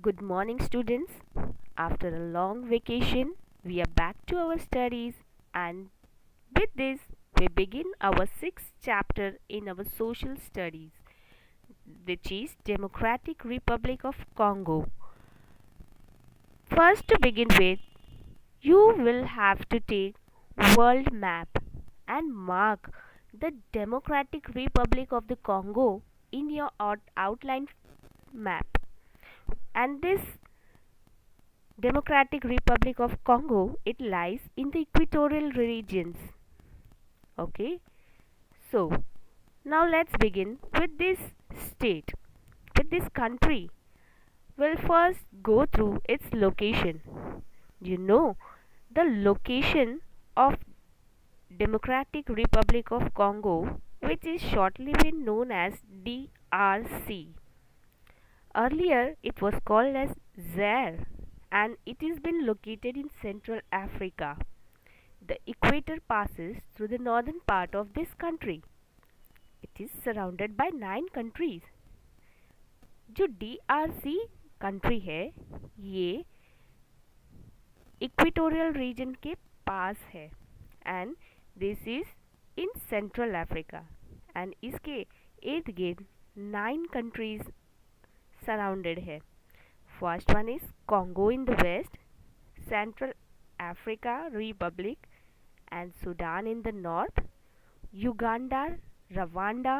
Good morning, students. After a long vacation, we are back to our studies, and with this, we begin our sixth chapter in our social studies, which is Democratic Republic of Congo. First, to begin with, you will have to take world map and mark the Democratic Republic of the Congo in your outline map. And this Democratic Republic of Congo, it lies in the equatorial regions. Okay, so now let's begin with this state, with this country. We'll first go through its location. You know, the location of Democratic Republic of Congo, which is shortly been known as DRC. Earlier, it was called as Zaire, and it has been located in Central Africa. The equator passes through the northern part of this country. It is surrounded by 9 countries. जो DRC country है ये equatorial region के पास है and this is in central Africa and इसके इर्द गिर्द 9 countries surrounded है. First one is Congo in the west, central Africa republic and Sudan in the north, Uganda, Rwanda,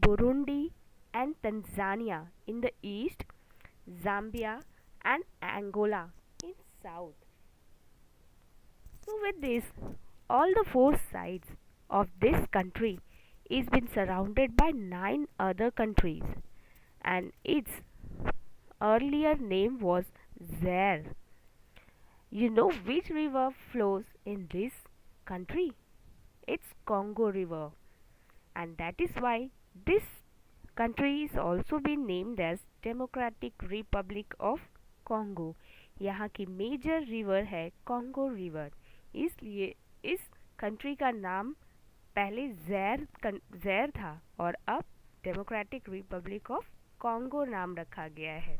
Burundi, and Tanzania in the east, Zambia and Angola in south. So with this, all the four sides of this country is been surrounded by 9 other countries, and its earlier name was Zaire. You know which river flows in this country? It's Congo River, and that is why this country is also been named as Democratic Republic of Congo. यहाँ की major river है Congo river, इसलिए इस country का नाम पहले ज़ैर था और अब डेमोक्रेटिक रिपब्लिक ऑफ कॉन्गो नाम रखा गया है.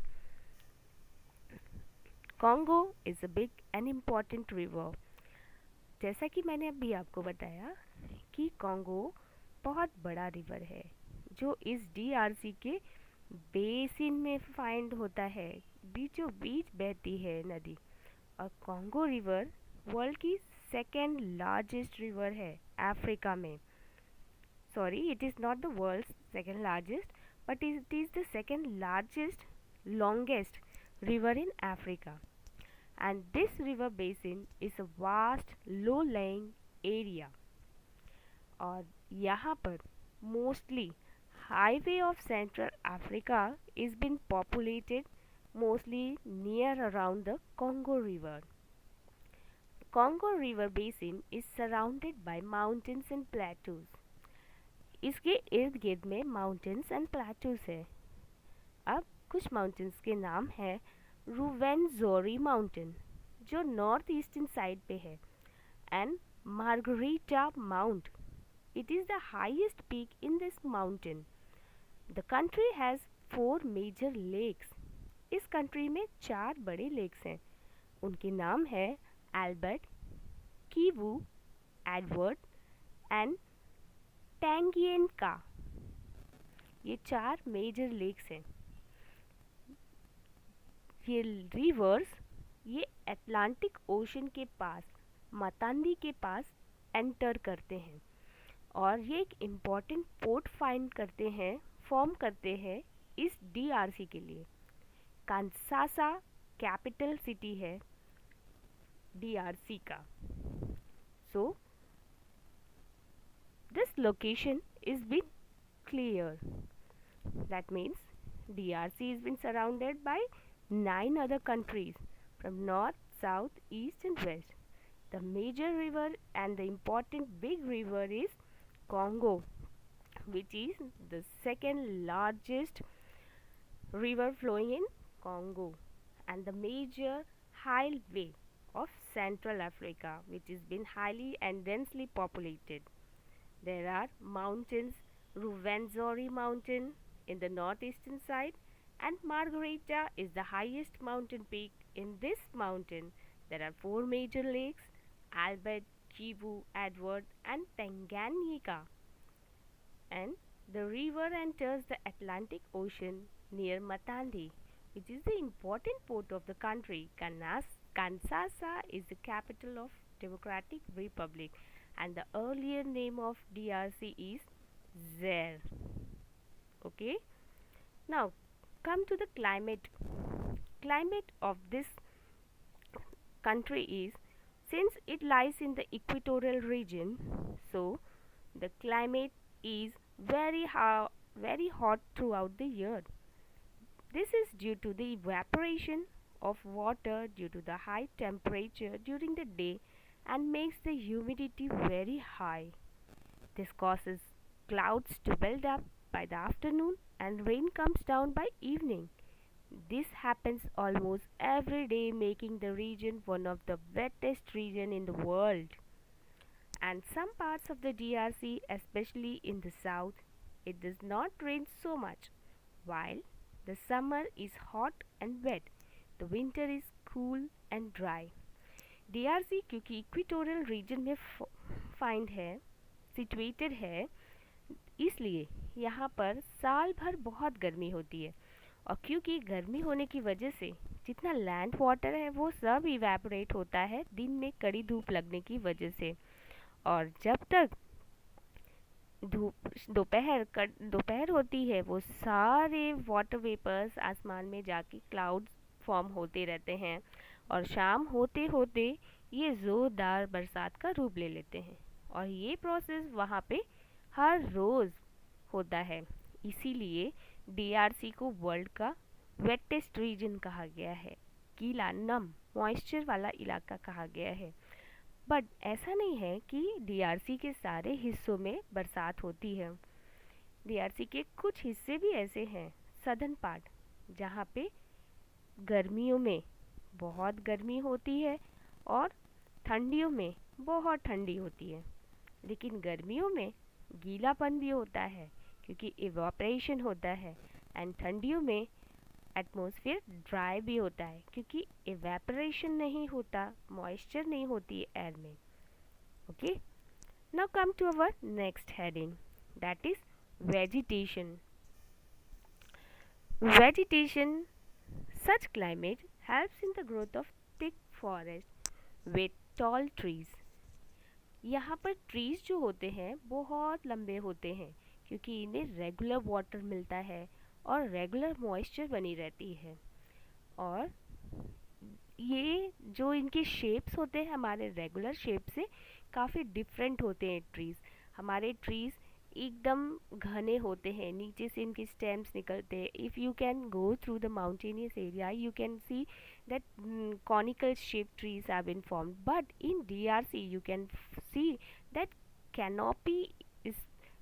Congo is a big and important river. जैसा कि मैंने अभी आपको बताया कि कॉन्गो बहुत बड़ा रिवर है जो इस डीआरसी के बेसिन में फाइंड होता है, बीचों बीच बहती है नदी. और कॉन्गो रिवर वर्ल्ड की सेकेंड लार्जेस्ट रिवर है अफ्रीका में. Sorry, it is not the world second largest, but it is the second largest longest river in Africa. And this river basin is a vast low lying area. और यहाँ पर mostly highway of Central Africa is been populated mostly near around the Congo River. Congo River basin is surrounded by mountains and plateaus. इसके इर्द गिर्द में mountains and plateaus है. अब कुछ माउंटेन्स के नाम है रूवेंजोरी माउंटेन जो नॉर्थ ईस्टर्न साइड पे है, and Margherita mount. It is the highest peak in this mountain. The country has 4 major lakes. इस कंट्री में 4 बड़े लेक्स हैं. उनके नाम है Albert, Kivu, Edward and Tanganyika. ये 4 मेजर लेक्स हैं. ये रिवर्स ये अटलांटिक ओशन के पास मतांदी के पास एंटर करते हैं और ये एक इम्पॉर्टेंट पोर्ट फॉर्म करते हैं इस डीआरसी के लिए. कांसासा कैपिटल सिटी है डीआरसी का. So this location is been clear. That means DRC is been surrounded by 9 other countries from north, south, east and west. The major river and the important big river is Congo, which is the second largest river flowing in Congo and the major highway of Central Africa, which has been highly and densely populated. There are mountains, Ruwenzori mountain in the northeastern side and Margarita is the highest mountain peak. In this mountain, there are four major lakes: Albert, Kivu, Edward, and Tanganyika. And the river enters the Atlantic Ocean near Matandi, which is the important port of the country. Kansasa is the capital of Democratic Republic, and the earlier name of DRC is Zaire. Okay. Now come to the climate. Climate of this country is, since it lies in the equatorial region, so the climate is very hot throughout the year. This is due to the evaporation of water due to the high temperature during the day and makes the humidity very high. This causes clouds to build up by the afternoon and rain comes down by evening. This happens almost every day, making the region one of the wettest regions in the world. And some parts of the DRC, especially in the south, it does not rain so much. While the summer is hot and wet, the winter is cool and dry. DRC क्योंकि equatorial region में find है, situated है, इसलिए यहाँ पर साल भर बहुत गर्मी होती है। और क्योंकि गर्मी होने की वजह से जितना लैंड वाटर है वो सब इवेपोरेट होता है दिन में कड़ी धूप लगने की वजह से। और जब तक दोपहर होती है वो सारे वाटर वेपर्स आसमान में जाके क्लाउड्स फॉर्म होते रहते हैं और शाम होते होते ये ज़ोरदार बरसात का रूप ले लेते हैं। और ये प्रोसेस वहाँ पे हर रोज़ होता है। इसीलिए DRC को वर्ल्ड का वेटेस्ट रीजन कहा गया है, गीला नम मॉइस्चर वाला इलाका कहा गया है। बट ऐसा नहीं है कि DRC के सारे हिस्सों में बरसात होती है। DRC के कुछ हिस्से भी ऐसे हैं, सदर्न पार्ट, जहाँ पे गर्मियों में बहुत गर्मी होती है और ठंडियों में बहुत ठंडी होती है। लेकिन गर्मियों में गीलापन भी होता है क्योंकि इवापोरेशन होता है, एंड ठंडियों में एटमॉस्फेयर ड्राई भी होता है क्योंकि इवेपोरेशन नहीं होता, मॉइस्चर नहीं होती एयर में। Okay, now come to our next heading, that is vegetation. Vegetation, such climate helps in the growth of thick forest with tall trees. यहाँ पर ट्रीज जो होते हैं बहुत लंबे होते हैं क्योंकि इन्हें रेगुलर वाटर मिलता है और रेगुलर मॉइस्चर बनी रहती है। और ये जो इनके शेप्स होते हैं हमारे रेगुलर शेप से काफ़ी डिफरेंट होते हैं ट्रीज़। हमारे ट्रीज़ एकदम घने होते हैं, नीचे से इनके स्टेम्स निकलते हैं। If you can go through the mountainous area you can C that conical shaped trees have been formed, but in DRC you can see that canopy is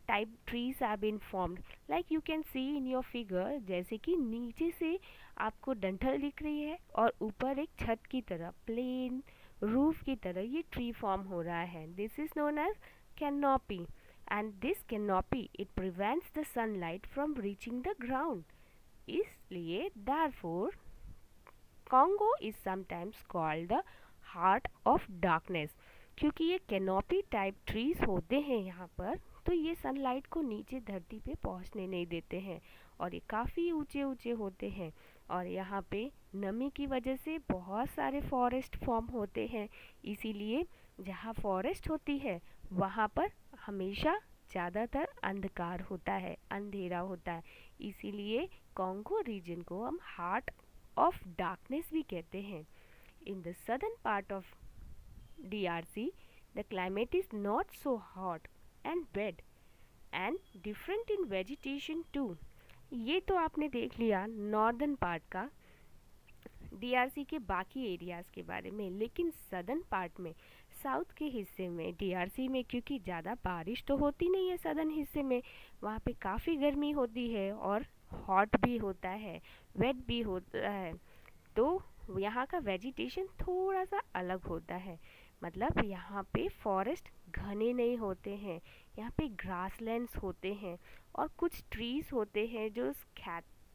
type trees have been formed, like you can see in your figure, जैसे कि नीचे से आपको डंठल दिख रही है और ऊपर एक छत की तरह प्लेन रूफ की तरह ये ट्री फॉर्म हो रहा है। This is known as canopy, and this canopy it prevents the sunlight from reaching the ground. इसलिए therefore Congo is sometimes called the heart of darkness, क्योंकि ये कैनोपी टाइप ट्रीज होते हैं यहाँ पर, तो ये सनलाइट को नीचे धरती पे पहुँचने नहीं देते हैं और ये काफ़ी ऊंचे ऊंचे होते हैं। और यहाँ पे नमी की वजह से बहुत सारे फॉरेस्ट फॉर्म होते हैं, इसीलिए जहाँ फॉरेस्ट होती है वहाँ पर हमेशा ज़्यादातर अंधकार होता है, अंधेरा होता है। इसीलिए कॉन्गो रीजन को हम हार्ट ऑफ डार्कनेस भी कहते हैं। In the southern part of DRC the climate is not so hot and wet and different in vegetation too. ये तो आपने देख लिया नॉर्दर्न पार्ट का DRC के बाकी एरियाज़ के बारे में, लेकिन सदर्न पार्ट में साउथ के हिस्से में DRC में क्योंकि ज़्यादा बारिश तो होती नहीं है सदर्न हिस्से में, वहाँ पे काफ़ी गर्मी होती है और हॉट भी होता है, वेट भी होता है, तो यहाँ का वेजिटेशन थोड़ा सा अलग होता है। मतलब यहाँ पे फॉरेस्ट घने नहीं होते हैं, यहाँ पे ग्रासलैंड्स होते हैं और कुछ ट्रीज़ होते हैं जो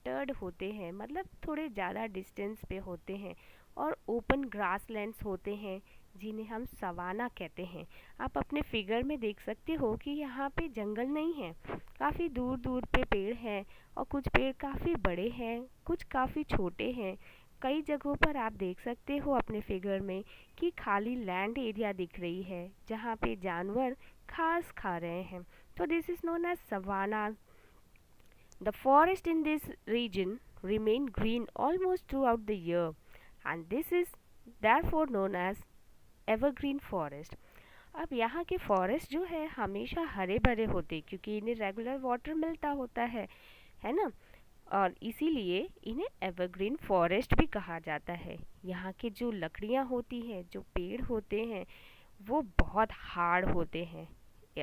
स्कैटर्ड होते हैं, मतलब थोड़े ज़्यादा डिस्टेंस पे होते हैं, और ओपन ग्रासलैंड्स होते हैं जिन्हें हम सवाना कहते हैं। आप अपने फिगर में देख सकते हो कि यहाँ पे जंगल नहीं है, काफ़ी दूर दूर पे पेड़ हैं, और कुछ पेड़ काफ़ी बड़े हैं, कुछ काफ़ी छोटे हैं। कई जगहों पर आप देख सकते हो अपने फिगर में कि खाली लैंड एरिया दिख रही है जहाँ पे जानवर घास खा रहे हैं। तो this is known as savanna. The forest in this region remain green almost throughout the year, and this is therefore known as evergreen forest. अब यहाँ के फॉरेस्ट जो है हमेशा हरे भरे होते क्योंकि इन्हें रेगुलर वाटर मिलता होता है ना, और इसीलिए इन्हें एवरग्रीन फॉरेस्ट भी कहा जाता है। यहाँ के जो लकड़ियाँ होती हैं, जो पेड़ होते हैं, वो बहुत हार्ड होते हैं,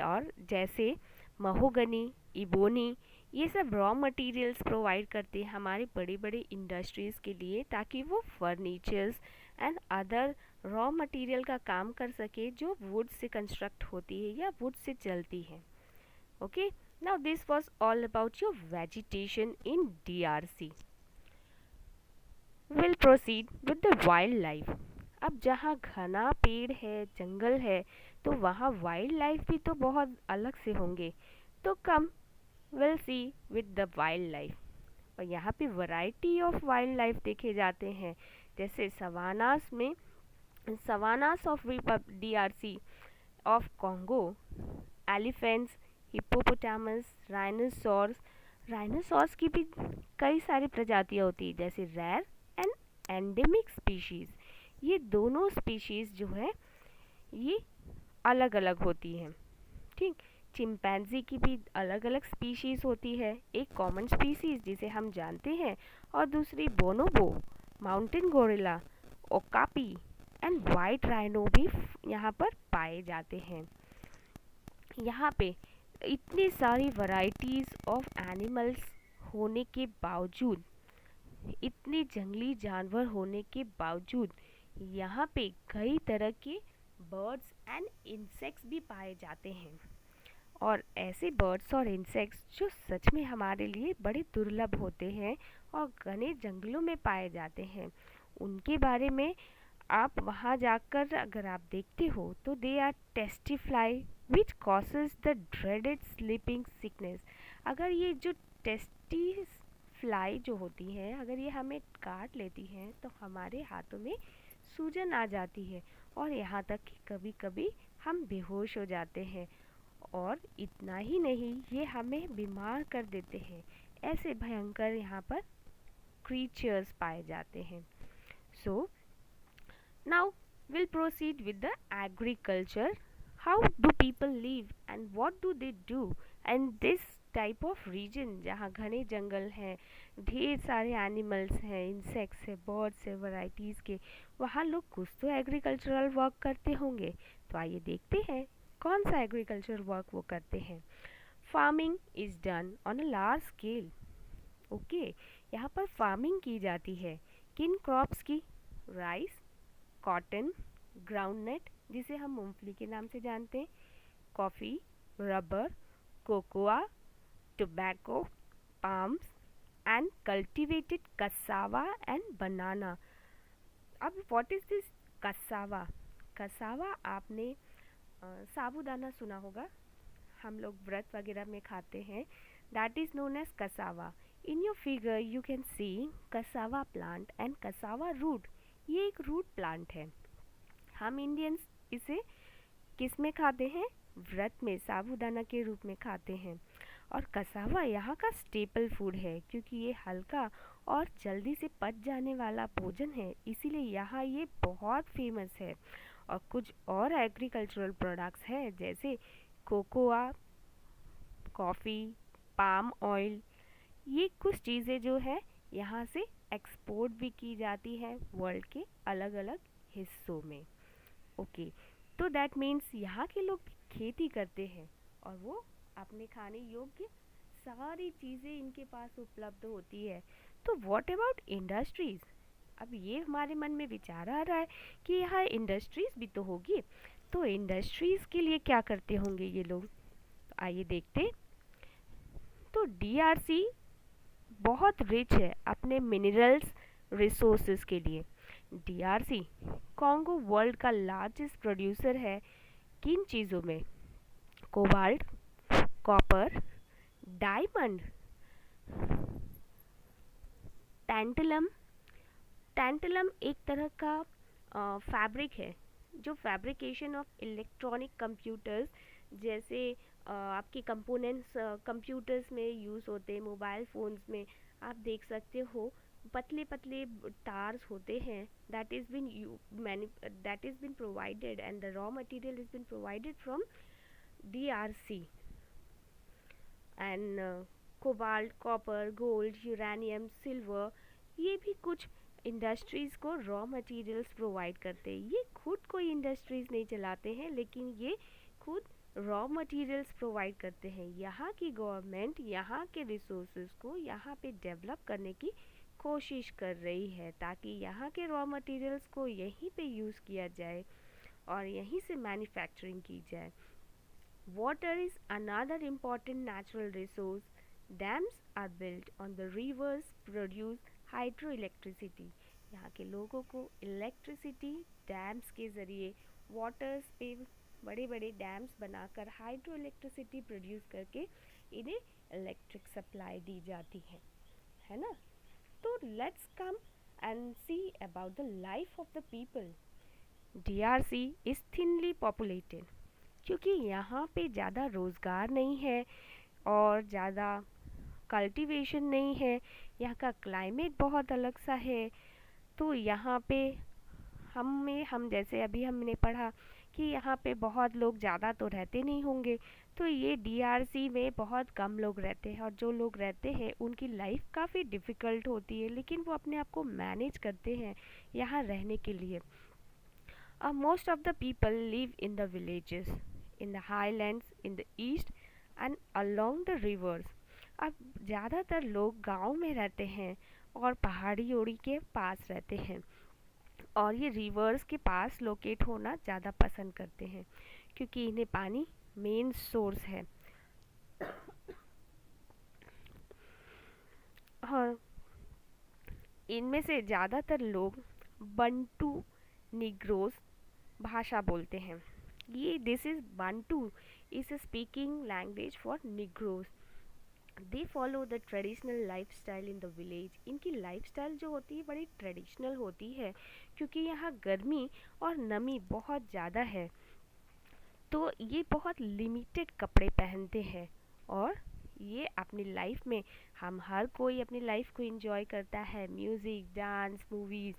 और जैसे महोगनी, इबोनी, ये सब रॉ मटेरियल्स प्रोवाइड करते हैं हमारे बड़े बड़े इंडस्ट्रीज़ के लिए, ताकि वो furnitures and other raw material का काम कर सके जो वुड से कंस्ट्रक्ट होती है या वुड से चलती है। Okay, now this was all about your vegetation in DRC। Will proceed with the wild life. अब जहाँ घना पेड़ है, जंगल है, तो वहाँ वाइल्ड लाइफ भी तो बहुत अलग से होंगे। तो come will see with the wild life. और यहाँ पे वैरायटी ऑफ वाइल्ड लाइफ देखे जाते हैं, जैसे savannas of DRC of Congo, elephants, hippopotamus, rhinoceros की भी कई सारी प्रजातियाँ होती है, जैसे रेयर एंड एंडेमिक स्पीशीज़। ये दोनों स्पीशीज़ जो है ये अलग अलग होती हैं। ठीक, चिंपैंजी की भी अलग अलग स्पीशीज़ होती है, एक कॉमन स्पीशीज़ जिसे हम जानते हैं, और दूसरी बोनोबो, mountain gorilla, okapi and white rhino भी यहाँ पर पाए जाते हैं। यहाँ पे इतनी सारी वैरायटीज़ ऑफ एनिमल्स होने के बावजूद, इतने जंगली जानवर होने के बावजूद, यहाँ पे कई तरह के बर्ड्स एंड इंसेक्ट्स भी पाए जाते हैं। और ऐसे बर्ड्स और इंसेक्ट्स जो सच में हमारे लिए बड़े दुर्लभ होते हैं और घने जंगलों में पाए जाते हैं, उनके बारे में आप वहाँ जाकर अगर आप देखते हो तो they are tsetse fly which causes the dreaded sleeping sickness. अगर ये जो टेस्टी फ्लाई जो होती है, अगर ये हमें काट लेती हैं तो हमारे हाथों में सूजन आ जाती है, और यहाँ तक कि कभी कभी हम बेहोश हो जाते हैं। और इतना ही नहीं, ये हमें बीमार कर देते हैं। ऐसे भयंकर यहाँ पर क्रीचर्स पाए जाते हैं। सो now we'll proceed with the agriculture. How do people live and what do they do? And this type of region जहाँ घने जंगल हैं, ढेर सारे एनिमल्स हैं, इंसेक्ट्स हैं, बर्ड्स हैं, वैराइटीज़ के, वहाँ लोग कुछ तो एग्रीकल्चरल वर्क करते होंगे। तो आइए देखते हैं कौन सा एग्रीकल्चर वर्क वो करते हैं। Farming is done on a large scale. Okay, यहाँ पर फार्मिंग की जाती है किन क्रॉप्स की? राइस, कॉटन, ग्राउंडनट जिसे हम मूंगफली के नाम से जानते हैं, coffee, rubber, cocoa, tobacco, palms and cultivated cassava and banana. अब what is this cassava? Cassava आपने साबूदाना सुना होगा, हम लोग व्रत वगैरह में खाते हैं, that is known as cassava. In your figure you can see cassava plant and cassava root. ये एक रूट प्लांट है। हम इंडियंस इसे किस में खाते हैं? व्रत में साबूदाना के रूप में खाते हैं। और कसावा यहाँ का स्टेपल फूड है, क्योंकि ये हल्का और जल्दी से पच जाने वाला भोजन है, इसीलिए यहाँ ये बहुत फेमस है। और कुछ और एग्रीकल्चरल प्रोडक्ट्स हैं, जैसे कोकोआ, कॉफ़ी, पाम ऑयल, ये कुछ चीज़ें जो है यहाँ से एक्सपोर्ट भी की जाती है वर्ल्ड के अलग अलग हिस्सों में। ओके, तो दैट मीन्स यहाँ के लोग खेती करते हैं और वो अपने खाने योग्य सारी चीज़ें इनके पास उपलब्ध होती है। तो व्हाट अबाउट इंडस्ट्रीज़? अब ये हमारे मन में विचार आ रहा है कि यहाँ इंडस्ट्रीज़ भी तो होगी, तो इंडस्ट्रीज़ के लिए क्या करते होंगे ये लोग? तो आइए देखते। तो DRC बहुत रिच है अपने मिनरल्स रिसोर्सेज के लिए। डीआरसी कॉन्गो वर्ल्ड का लार्जेस्ट प्रोड्यूसर है किन चीज़ों में? Cobalt, copper, diamond, tantalum. Tantalum एक तरह का फैब्रिक है जो फैब्रिकेशन ऑफ इलेक्ट्रॉनिक कंप्यूटर्स जैसे आपके कंपोनेंट्स कंप्यूटर्स में यूज़ होते हैं, मोबाइल फ़ोन्स में आप देख सकते हो पतले पतले तार्स होते हैं that is been provided and the raw material is been provided from DRC and cobalt, copper, gold, uranium, silver, ये भी कुछ इंडस्ट्रीज़ को रॉ मटेरियल्स प्रोवाइड करते हैं। ये खुद कोई इंडस्ट्रीज़ नहीं चलाते हैं लेकिन ये खुद रॉ मटेरियल्स प्रोवाइड करते हैं। यहाँ की गवर्नमेंट यहाँ के रिसोर्सेज को यहाँ पे डेवलप करने की कोशिश कर रही है ताकि यहाँ के रॉ मटेरियल्स को यहीं पे यूज़ किया जाए और यहीं से मैन्युफैक्चरिंग की जाए। Water is another important natural resource. Dams are built on the rivers produce hydroelectricity. यहाँ के लोगों को इलेक्ट्रिसिटी डैम्स के ज़रिए वाटर्स पे बड़े बड़े डैम्स बनाकर हाइड्रो इलेक्ट्रिसिटी प्रोड्यूस करके इन्हें इलेक्ट्रिक सप्लाई दी जाती है ना? तो let's come and see about the life of the people. DRC is thinly populated क्योंकि यहाँ पे ज़्यादा रोज़गार नहीं है और ज़्यादा कल्टीवेशन नहीं है। यहाँ का क्लाइमेट बहुत अलग सा है। तो यहाँ पे हम जैसे अभी हमने पढ़ा कि यहाँ पे बहुत लोग ज़्यादा तो रहते नहीं होंगे, तो ये DRC में बहुत कम लोग रहते हैं और जो लोग रहते हैं उनकी लाइफ काफ़ी डिफ़िकल्ट होती है लेकिन वो अपने आप को मैनेज करते हैं यहाँ रहने के लिए। Most of the people live in the villages, in the highlands, in the east and along the rivers. अब ज़्यादातर लोग गांव में रहते हैं और पहाड़ी ओड़ी के पास रहते हैं और ये रिवर्स के पास लोकेट होना ज़्यादा पसंद करते हैं क्योंकि इन्हें पानी मेन सोर्स है। और इनमें से ज़्यादातर लोग बंटू निग्रोस भाषा बोलते हैं। ये this is Bantu is a speaking language for negroes. They follow the traditional life style in the village. इनकी लाइफ स्टाइल जो होती है बड़ी ट्रेडिशनल होती है क्योंकि यहाँ गर्मी और नमी बहुत ज़्यादा है तो ये बहुत लिमिटेड कपड़े पहनते हैं और ये अपनी लाइफ में हम हर कोई अपनी लाइफ को एंजॉय करता है, म्यूज़िक, डांस, मूवीज़।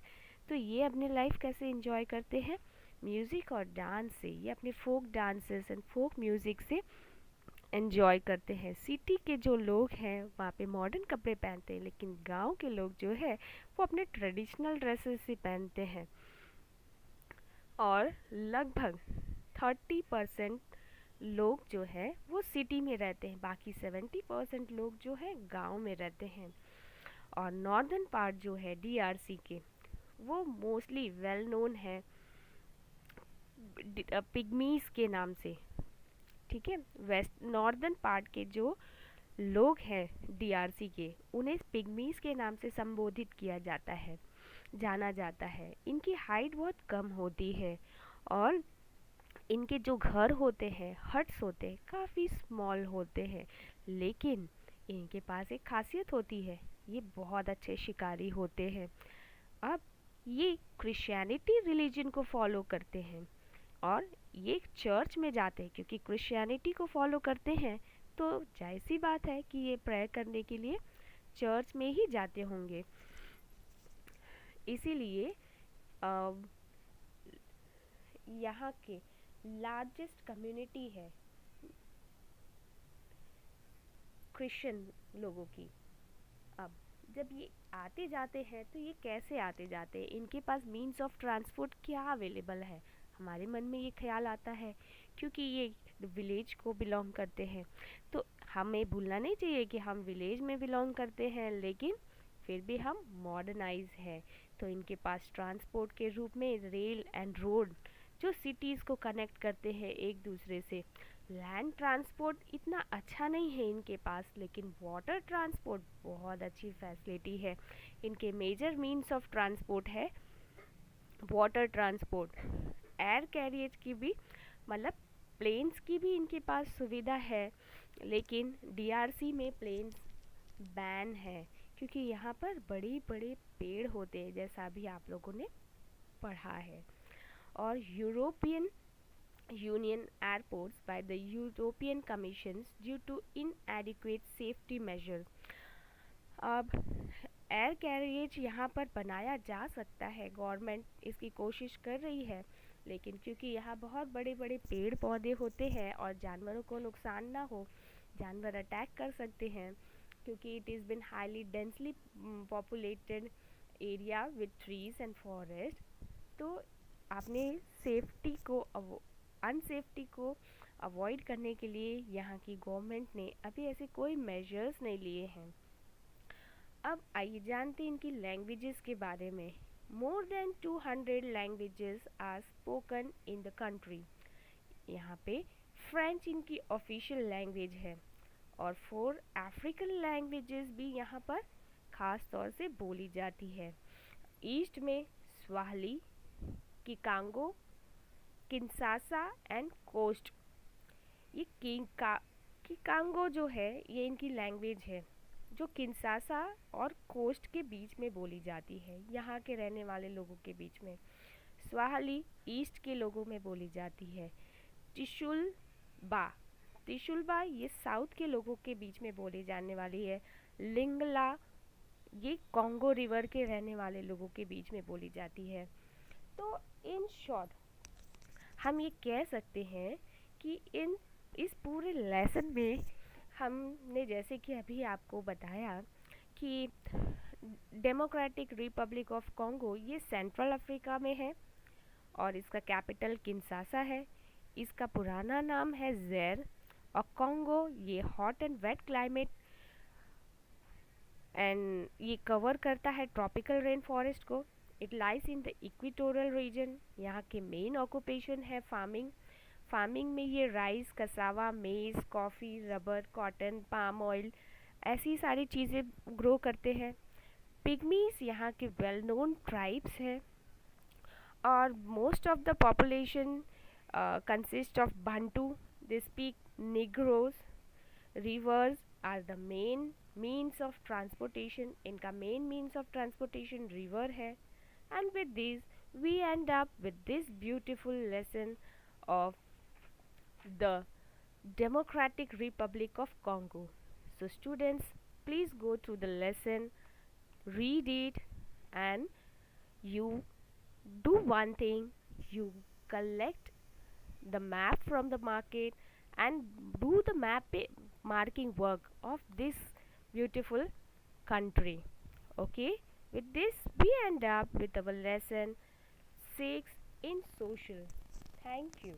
तो ये अपनी लाइफ कैसे एंजॉय करते हैं? म्यूज़िक और डांस से। ये अपने folk dances and folk music से एंजॉय करते हैं। सिटी के जो लोग हैं वहाँ पे मॉडर्न कपड़े पहनते हैं लेकिन गांव के लोग जो है वो अपने ट्रेडिशनल ड्रेसेस ही पहनते हैं। और लगभग 30% लोग जो है वो सिटी में रहते हैं, बाकी 70% लोग जो है गांव में रहते हैं। और नॉर्दर्न पार्ट जो है DRC के वो मोस्टली वेल नोन है पिग्मीज के नाम से। ठीक है, वेस्ट नॉर्दर्न पार्ट के जो लोग हैं DRC के उन्हें पिग्मीज के नाम से संबोधित किया जाता है, जाना जाता है। इनकी हाइट बहुत कम होती है और इनके जो घर होते हैं, हट्स होते हैं, काफ़ी स्मॉल होते हैं लेकिन इनके पास एक खासियत होती है, ये बहुत अच्छे शिकारी होते हैं। अब ये क्रिश्चियनिटी रिलीजन को फॉलो करते हैं और ये चर्च में जाते हैं क्योंकि क्रिश्चियनिटी को फॉलो करते हैं तो जाहिर सी बात है कि ये प्रेयर करने के लिए चर्च में ही जाते होंगे। इसीलिए यहाँ के लार्जेस्ट कम्युनिटी है क्रिश्चियन लोगों की। अब जब ये आते जाते हैं तो ये कैसे आते जाते हैं, इनके पास मीन्स ऑफ ट्रांसपोर्ट क्या अवेलेबल है? हमारे मन में ये ख्याल आता है क्योंकि ये विलेज को बिलोंग करते हैं तो हमें भूलना नहीं चाहिए कि हम विलेज में बिलोंग करते हैं लेकिन फिर भी हम मॉडर्नाइज हैं। तो इनके पास ट्रांसपोर्ट के रूप में रेल एंड रोड जो सिटीज़ को कनेक्ट करते हैं एक दूसरे से, लैंड ट्रांसपोर्ट इतना अच्छा नहीं है इनके पास, लेकिन वाटर ट्रांसपोर्ट बहुत अच्छी फैसिलिटी है। इनके मेजर मीन्स ऑफ ट्रांसपोर्ट है वाटर ट्रांसपोर्ट। एयर कैरियज की भी मतलब प्लेन्स की भी इनके पास सुविधा है, लेकिन डीआरसी में प्लेन्स बैन है क्योंकि यहाँ पर बड़े बड़े पेड़ होते हैं, जैसा अभी आप लोगों ने पढ़ा है। और European Union airports by the European Commission due to inadequate safety measure. अब एयर कैरियज यहाँ पर बनाया जा सकता है, गवर्नमेंट इसकी कोशिश कर रही है, लेकिन क्योंकि यहाँ बहुत बड़े बड़े पेड़ पौधे होते हैं और जानवरों को नुकसान ना हो, जानवर अटैक कर सकते हैं, क्योंकि it is been highly densely populated area with trees and forest. तो आपने सेफ्टी को अनसेफ्टी को अवॉइड करने के लिए यहाँ की गवर्नमेंट ने अभी ऐसे कोई मेजर्स नहीं लिए हैं। अब आइए जानते हैं इनकी लैंग्वेजेस के बारे में। More than 200 languages are spoken in the country. यहाँ पे फ्रेंच इनकी ऑफिशियल लैंग्वेज है और 4 अफ्रीकन लैंग्वेजेस भी यहाँ पर ख़ास तौर से बोली जाती है। ईस्ट में स्वाहिली, किकांगो, किन्सासा एंड कोस्ट। ये किकांगो जो है ये इनकी लैंग्वेज है जो किन्सासा और कोस्ट के बीच में बोली जाती है, यहाँ के रहने वाले लोगों के बीच में। स्वाहिली ईस्ट के लोगों में बोली जाती है। त्रिशुलबा ये साउथ के लोगों के बीच में बोली जाने वाली है। लिंगला ये कॉन्गो रिवर के रहने वाले लोगों के बीच में बोली जाती है। तो इन शॉर्ट हम ये कह सकते हैं कि इस पूरे लेसन में हमने जैसे कि अभी आपको बताया कि डेमोक्रेटिक रिपब्लिक ऑफ कॉन्गो ये सेंट्रल अफ्रीका में है और इसका कैपिटल किन्सासा है। इसका पुराना नाम है ज़ैर। और कॉन्गो ये hot and wet climate and ये कवर करता है ट्रॉपिकल रेन फॉरेस्ट को। It lies in the equatorial region. यहाँ के मेन ऑक्यूपेशन है फार्मिंग में ये rice, cassava, maize, coffee, rubber, cotton, palm oil ऐसी सारी चीज़ें ग्रो करते हैं। पिग्मीज यहाँ के वेल नोन ट्राइब्स हैं और most of the population consist of bantu. They speak Negroes. Rivers are the main means of transportation. इनका main means of transportation river है। And with this we end up with this beautiful lesson of the Democratic Republic of Congo. So students, please go through the lesson, read it, and you do one thing. You collect the map from the market and do the marking work of this beautiful country. Okay, with this we end up with our lesson 6 in social. Thank you.